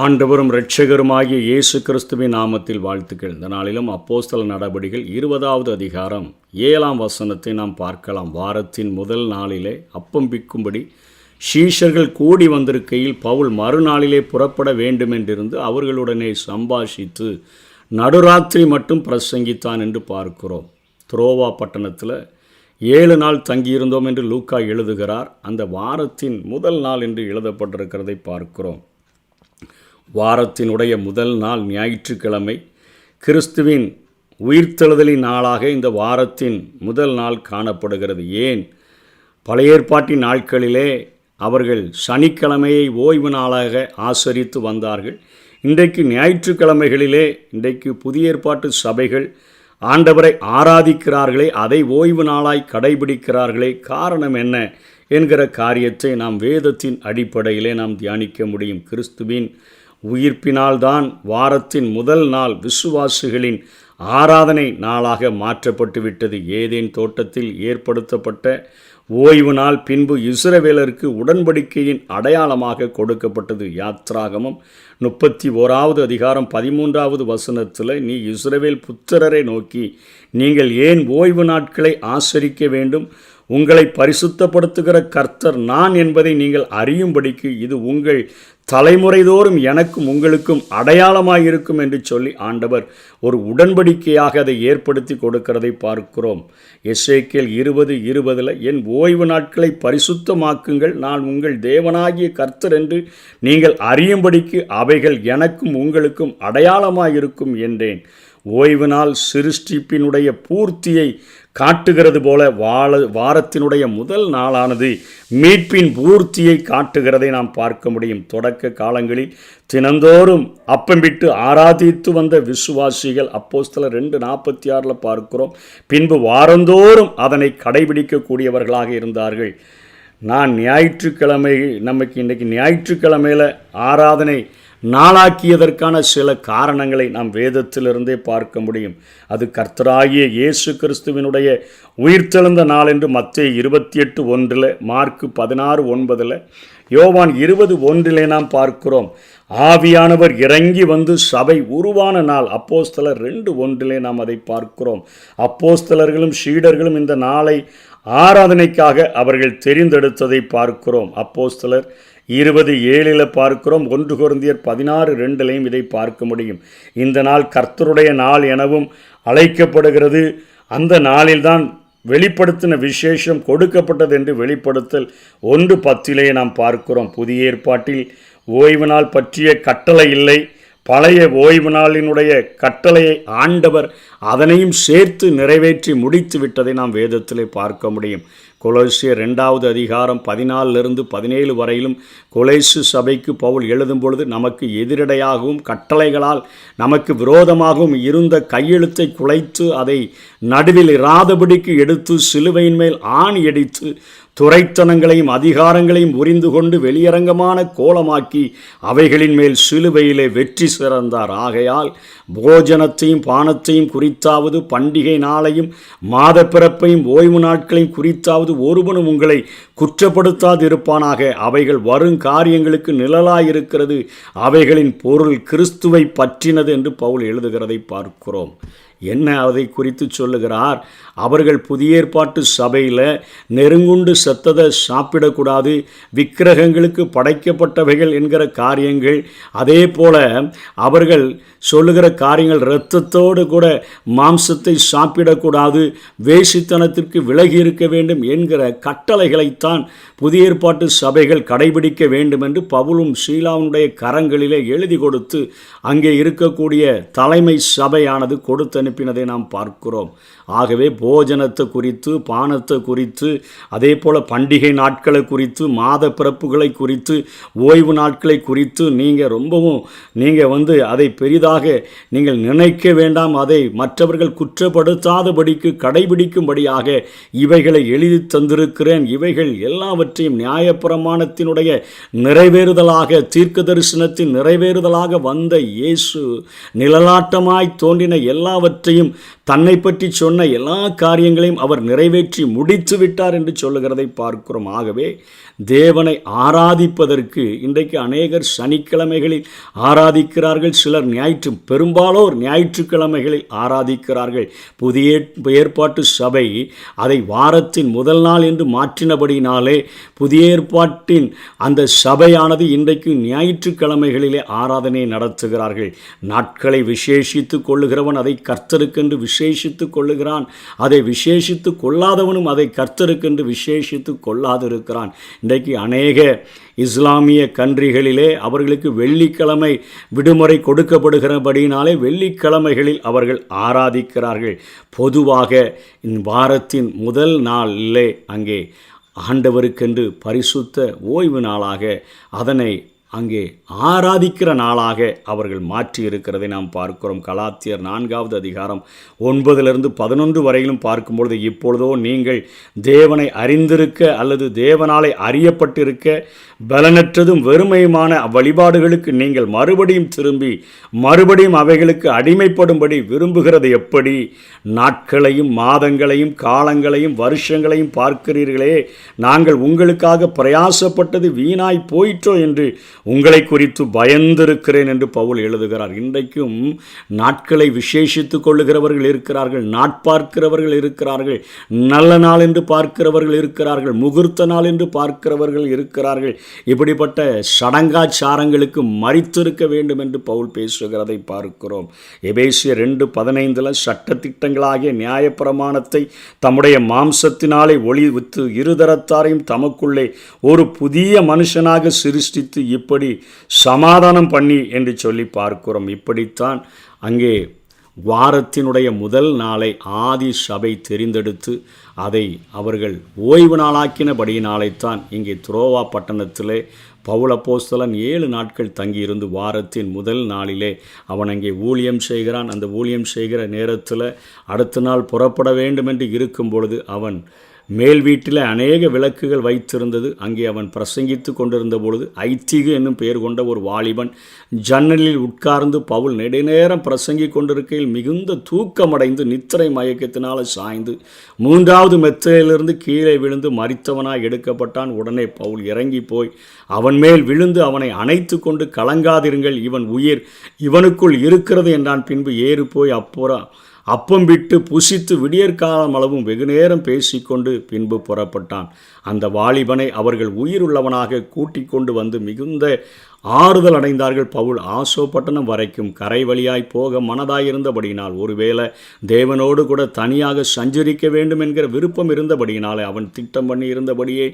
ஆண்டவரும் இரட்சகருமாகிய இயேசு கிறிஸ்துவின் நாமத்தில் வாழ்த்துக்கள். இந்த நாளிலும் அப்போஸ்தல நடபடிகள் 20வது அதிகாரம் 7ஆம் வசனத்தை நாம் பார்க்கலாம். வாரத்தின் முதல் நாளிலே அப்பம் பிக்கும்படி சீஷர்கள் கூடி வந்திருக்கையில் பவுல் மறுநாளிலே புறப்பட வேண்டுமென்றிருந்து அவர்களுடனே சம்பாஷித்து நடுராத்திரி மட்டும் பிரசங்கித்தான் என்று பார்க்கிறோம். துரோவா பட்டணத்தில் 7 நாள் தங்கியிருந்தோம் என்று லூக்கா எழுதுகிறார். அந்த வாரத்தின் முதல் நாள் என்று எழுதப்பட்டிருக்கிறதை பார்க்கிறோம். வாரத்தினுடைய முதல் நாள் ஞாயிற்றுக்கிழமை, கிறிஸ்துவின் உயிர்த்தெழுதலின் நாளாக இந்த வாரத்தின் முதல் நாள் காணப்படுகிறது. ஏன் பழைய ஏற்பாட்டின் நாட்களிலே அவர்கள் சனிக்கிழமையை ஓய்வு நாளாக ஆசரித்து வந்தார்கள். இன்றைக்கு ஞாயிற்றுக்கிழமைகளிலே இன்றைக்கு புதிய ஏற்பாட்டு சபைகள் ஆண்டவரை ஆராதிக்கிறார்களே, அதை ஓய்வு நாளாய் கடைபிடிக்கிறார்களே. காரணம் என்ன என்கிற காரியத்தை நாம் வேதத்தின் அடிப்படையிலே நாம் தியானிக்க முடியும். கிறிஸ்துவின் உயிர்ப்பினால்தான் வாரத்தின் முதல் நாள் விசுவாசிகளின் ஆராதனை நாளாக மாற்றப்பட்டு விட்டது. ஏதேன் தோட்டத்தில் ஏற்படுத்தப்பட்ட ஓய்வு நாள் பின்பு இஸ்ரவேலருக்கு உடன்படிக்கையின் அடையாளமாக கொடுக்கப்பட்டது. யாத்ராகமம் 31வது அதிகாரம் 13வது வசனத்தில், நீ இஸ்ரவேல் புத்திரரை நோக்கி, நீங்கள் ஏன் ஓய்வு நாட்களை ஆசரிக்க வேண்டும்? உங்களை பரிசுத்தப்படுத்துகிற கர்த்தர் நான் என்பதை நீங்கள் அறியும்படிக்கு இது உங்கள் தலைமுறைதோறும் எனக்கும் உங்களுக்கும் அடையாளமாயிருக்கும் என்று சொல்லி ஆண்டவர் ஒரு உடன்படிக்கையாக அதை ஏற்படுத்தி கொடுக்கிறதை பார்க்கிறோம். எசேக்கியேல் 20:20 என் ஓய்வு நாட்களை பரிசுத்தமாக்குங்கள், நான் உங்கள் தேவனாகிய கர்த்தர் என்று நீங்கள் அறியும்படிக்கு அவைகள் எனக்கும் உங்களுக்கும் அடையாளமாயிருக்கும் என்றேன். ஓய்வு நாள் சிருஷ்டிப்பினுடைய பூர்த்தியை காட்டுகிறது போல வாரத்தினுடைய முதல் நாளானது மீட்பின் பூர்த்தியை காட்டுகிறதை நாம் பார்க்க முடியும். தொடக்க காலங்களில் தினந்தோறும் அப்பம் விட்டு ஆராதித்து வந்த விசுவாசிகள் அப்போஸ்தலர் 2:46 பார்க்கிறோம். பின்பு வாரந்தோறும் அதனை கடைபிடிக்கக்கூடியவர்களாக இருந்தார்கள். நான் ஞாயிற்றுக்கிழமை, நமக்கு இன்றைக்கி ஞாயிற்றுக்கிழமையில் ஆராதனை நாளாக்கியதற்கான சில காரணங்களை நாம் வேதத்திலிருந்தே பார்க்க முடியும். அது கர்த்தராகிய இயேசு கிறிஸ்துவினுடைய உயிர்த்தெழுந்த நாள் என்று மத்தேயு 28:1, மார்க்கு 16:9, யோவான் 20:1 நாம் பார்க்கிறோம். ஆவியானவர் இறங்கி வந்து சபை உருவான நாள் அப்போஸ்தலர் 2:1 நாம் அதை பார்க்கிறோம். அப்போஸ்தலர்களும் சீடர்களும் இந்த நாளை ஆராதனைக்காக அவர்கள் தெரிந்தெடுத்ததை பார்க்கிறோம். அப்போஸ்தலர் 20:7 பார்க்கிறோம். 1 கொரிந்தியர் 16:2 இதை பார்க்க முடியும். இந்த நாள் கர்த்தருடைய நாள் எனவும் அழைக்கப்படுகிறது. அந்த நாளில்தான் வெளிப்படுத்தின விசேஷம் கொடுக்கப்பட்டது என்று வெளிப்படுத்தல் 1:10 நாம் பார்க்கிறோம். புதிய ஏற்பாட்டில் ஓய்வு நாள் பற்றிய கட்டளை இல்லை. பழைய ஓய்வு நாளினுடைய கட்டளையை ஆண்டவர் அதனையும் சேர்த்து நிறைவேற்றி முடித்து விட்டதை நாம் வேதத்திலே பார்க்க முடியும். கொலோசியர் 2வது அதிகாரம் 14-17 வரையிலும் கொலேசு சபைக்கு பவுல் எழுதும் பொழுது நமக்கு எதிரடையாகவும் கட்டளைகளால் நமக்கு விரோதமாகவும் இருந்த கையெழுத்தை குலைத்து அதை நடுவில் இராதபடிக்கு எடுத்து சிலுவையின் மேல் ஆணி அடித்து துரைத்தனங்களையும் அதிகாரங்களையும் உரிந்து கொண்டு வெளியரங்கமான கோலமாக்கி அவைகளின் மேல் சிலுவையிலே வெற்றி சிறந்தார். ஆகையால் போஜனத்தையும் பானத்தையும் குறித்தாவது, பண்டிகை நாளையும் மாத பிறப்பையும் ஓய்வு நாட்களையும் குறித்தாவது ஒருவனும் உங்களை குற்றப்படுத்தாதிருப்பானாக. அவைகள் வரும் காரியங்களுக்கு நிழலாயிருக்கிறது, அவைகளின் பொருள் கிறிஸ்துவை பற்றினது என்று பவுல் எழுதுகிறதை பார்க்கிறோம். என்ன அதை குறித்து சொல்லுகிறார்? அவர்கள் புதிய ஏற்பாட்டு சபையில் நெருங்குண்டு செத்ததை சாப்பிடக்கூடாது, விக்கிரகங்களுக்கு படைக்கப்பட்டவைகள் என்கிற காரியங்கள், அதே போல அவர்கள் சொல்லுகிற காரியங்கள் இரத்தத்தோடு கூட மாம்சத்தை சாப்பிடக்கூடாது, வேசித்தனத்திற்கு விலகி இருக்க வேண்டும் என்கிற கட்டளைகளைத்தான் புதிய ஏற்பாட்டு சபைகள் கடைபிடிக்க வேண்டும் என்று பவுலும் சீலாவுடைய கரங்களிலே எழுதி கொடுத்து அங்கே இருக்கக்கூடிய தலைமை சபையானது கொடுத்து அனுப்பினதை நாம் பார்க்கிறோம். ஆகவே போஜனத்தை குறித்து, பானத்தை குறித்து, அதே போல் பண்டிகை நாட்களை குறித்து, மாத பிறப்புகளை குறித்து, ஓய்வு நாட்களை குறித்து நீங்கள் அதை பெரிதாக நீங்கள் நினைக்க வேண்டாம். அதை மற்றவர்கள் குற்றப்படுத்தாதபடிக்கு கடைபிடிக்கும்படியாக இவைகளை எழுதி தந்திருக்கிறேன். இவைகள் எல்லாவற்றையும் நியாயப்பிரமாணத்தினுடைய நிறைவேறுதலாக, தீர்க்க தரிசனத்தின் நிறைவேறுதலாக வந்த இயேசு நிழலாட்டமாய் தோன்றின எல்லாவற்றையும், தன்னை பற்றி சொன்ன எல்லா காரியங்களையும் அவர் நிறைவேற்றி முடித்து விட்டார் என்று சொல்லுகிறதை பார்க்கிறோம். ஆகவே தேவனை ஆராதிப்பதற்கு இன்றைக்கு அநேகர் சனிக்கிழமைகளில் ஆராதிக்கிறார்கள், சிலர் பெரும்பாலோர் ஞாயிற்றுக்கிழமைகளில் ஆராதிக்கிறார்கள். புதிய ஏற்பாட்டு சபை அதை வாரத்தின் முதல் நாள் என்று மாற்றினபடினாலே புதிய ஏற்பாட்டின் அந்த சபையானது இன்றைக்கு ஞாயிற்றுக்கிழமைகளிலே ஆராதனை நடத்துகிறார்கள். நாட்களை விசேஷித்து கொள்ளுகிறவன் அதை கர்த்தருக்கென்று விசேஷித்து கொள்ளுகிறான், அதை விசேஷித்து கொள்ளாதவனும் அதை கர்த்தருக்கென்று விசேஷித்து கொள்ளாதிருக்கிறான். இன்றைக்கு அநேக இஸ்லாமிய கன்றிகளிலே அவர்களுக்கு வெள்ளிக்கிழமை விடுமுறை கொடுக்கப்படுகிறபடினாலே வெள்ளிக்கிழமைகளில் அவர்கள் ஆராதிக்கிறார்கள். பொதுவாக வாரத்தின் முதல் நாளிலே அங்கே ஆண்டவருக்கென்று பரிசுத்த ஓய்வு நாளாக அதனை அங்கே ஆராதிக்கிற நாளாக அவர்கள் மாற்றி இருக்கிறதை நாம் பார்க்கிறோம். கலாத்தியர் 4வது அதிகாரம் 9-11 வரையிலும் பார்க்கும்பொழுது, இப்பொழுதோ நீங்கள் தேவனை அறிந்திருக்க அல்லது தேவனாலே அறியப்பட்டிருக்க பலனற்றதும் வெறுமையுமான வழிபாடுகளுக்கு நீங்கள் மறுபடியும் திரும்பி மறுபடியும் அவைகளுக்கு அடிமைப்படும்படி விரும்புகிறது எப்படி? நாட்களையும் மாதங்களையும் காலங்களையும் வருஷங்களையும் பார்க்கிறீர்களே, நாங்கள் உங்களுக்காக பிரயாசப்பட்டது வீணாய் போயிற்றோ என்று உங்களை குறித்து பயந்திருக்கிறேன் என்று பவுல் எழுதுகிறார். இன்றைக்கும் நாட்களை விசேஷித்து கொள்ளுகிறவர்கள் இருக்கிறார்கள், நாட்பார்க்கிறவர்கள் இருக்கிறார்கள், நல்ல நாள் என்று பார்க்கிறவர்கள் இருக்கிறார்கள், முகூர்த்த நாள் என்று பார்க்கிறவர்கள் இருக்கிறார்கள். இப்படிப்பட்ட சடங்காச்சாரங்களுக்கு மரித்திருக்க வேண்டும் என்று பவுல் பேசுகிறதை பார்க்கிறோம். எபேசியர் 2:15 சட்டத்திட்டங்களாகிய நியாயப்பிரமாணத்தை தம்முடைய மாம்சத்தினாலே ஒளிவித்து இருதரத்தாரையும் தமக்குள்ளே ஒரு புதிய மனுஷனாக சிருஷ்டித்து இப்படி சமாதானம் பண்ணி என்று சொல்லி பார்க்கிறோம். இப்படித்தான் அங்கே வாரத்தினுடைய முதல் நாளை ஆதி சபை தெரிந்தெடுத்து அதை அவர்கள் ஓய்வு நாளாக்கினபடியினாலேத்தான் இங்கே துரோவா பட்டணத்திலே பவுல் அப்போஸ்தலன் 7 நாட்கள் தங்கியிருந்து வாரத்தின் முதல் நாளிலே அவன் அங்கே ஊழியம் செய்கிறான். அந்த ஊழியம் செய்கிற நேரத்தில் அடுத்த நாள் புறப்பட வேண்டும் என்று இருக்கும் பொழுது அவன் மேல் வீட்டில் அநேக விளக்குகள் வைத்திருந்தது. அங்கே அவன் பிரசங்கித்து கொண்டிருந்த பொழுது ஐத்திகு என்னும் பெயர் கொண்ட ஒரு வாலிபன் ஜன்னலில் உட்கார்ந்து பவுல் நெடுநேரம் பிரசங்கி கொண்டிருக்கையில் மிகுந்த தூக்கமடைந்து நித்திரை மயக்கத்தினால் சாய்ந்து 3வது மெத்தையிலிருந்து கீழே விழுந்து மரித்தவனாய் எடுக்கப்பட்டான். உடனே பவுல் இறங்கி போய் அவன் மேல் விழுந்து அவனை அணைத்து கொண்டு, கலங்காதிருங்கள், இவன் உயிர் இவனுக்குள் இருக்கிறது என்றான். பின்பு ஏறு போய் அப்பம் விட்டு புசித்து விடியற்காலம் அளவும் வெகுநேரம் பேசிக்கொண்டு பின்பு புறப்பட்டான். அந்த வாலிபனை அவர்கள் உயிருள்ளவனாக கூட்டிக் கொண்டு வந்து மிகுந்த ஆறுதல் அடைந்தார்கள். பவுல் ஆசோ பட்டணம் வரைக்கும் கரை வழியாய் போக மனதாயிருந்தபடியினால், ஒருவேளை தேவனோடு கூட தனியாக சஞ்சரிக்க வேண்டும் என்கிற விருப்பம் இருந்தபடியினாலே அவன் திட்டம் பண்ணி இருந்தபடியே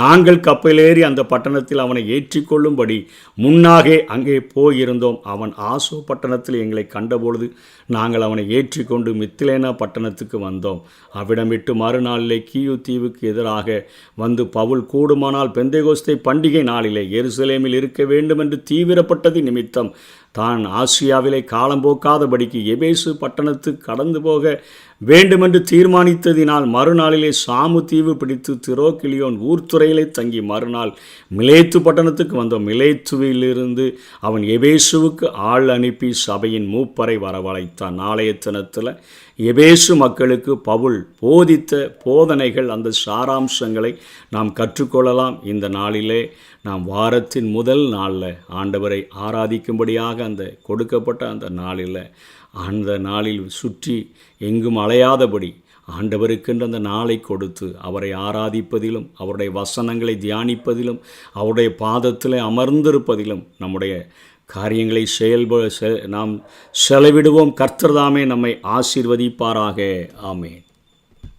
நாங்கள் கப்பலேறி அந்த பட்டணத்தில் அவனை ஏற்றிக்கொள்ளும்படி முன்னாக அங்கே போயிருந்தோம். அவன் ஆசோ பட்டணத்தில் எங்களை கண்டபொழுது நாங்கள் அவனை ஏற்றிக்கொண்டு மித்திலேனா பட்டணத்துக்கு வந்தோம். அவ்விடம் விட்டு மறுநாளிலே கீயு தீவுக்கு எதிராக வந்து பவுல் கூடுமானால் பெந்தேகோஸ்தே பண்டிகை நாளிலே எருசலேமில் இருக்க வேண்டும் என்று தீவிரப்பட்டது நிமித்தம் தான் ஆசியாவிலே காலம் போக்காதபடிக்கு எபேசு பட்டணத்துக்கு கடந்து போக வேண்டுமென்று தீர்மானித்ததினால் மறுநாளிலே சாமு தீவு பிடித்து திரோக்கிலியோன் ஊர்த்துறையிலே தங்கி மறுநாள் மிலேத்து பட்டணத்துக்கு வந்தோம். மிலேத்துவிலிருந்து அவன் எபேசுவுக்கு ஆள் அனுப்பி சபையின் மூப்பரை வரவழைத்தான். நாளைய தினத்தில் எபேசு மக்களுக்கு பவுல் போதித்த போதனைகள், அந்த சாராம்சங்களை நாம் கற்றுக்கொள்ளலாம். இந்த நாளிலே நாம் வாரத்தின் முதல் நாளில் ஆண்டவரை ஆராதிக்கும்படியாக அந்த கொடுக்கப்பட்ட அந்த நாளில் சுற்றி எங்கும் அலையாதபடி ஆண்டவருக்கென்று அந்த நாளை கொடுத்து அவரை ஆராதிப்பதிலும் அவருடைய வசனங்களை தியானிப்பதிலும் அவருடைய பாதத்தில் அமர்ந்திருப்பதிலும் நம்முடைய காரியங்களை நாம் செலவிடுவோம். கர்த்தர் தாமே நம்மை ஆசீர்வதிப்பாராக. ஆமென்.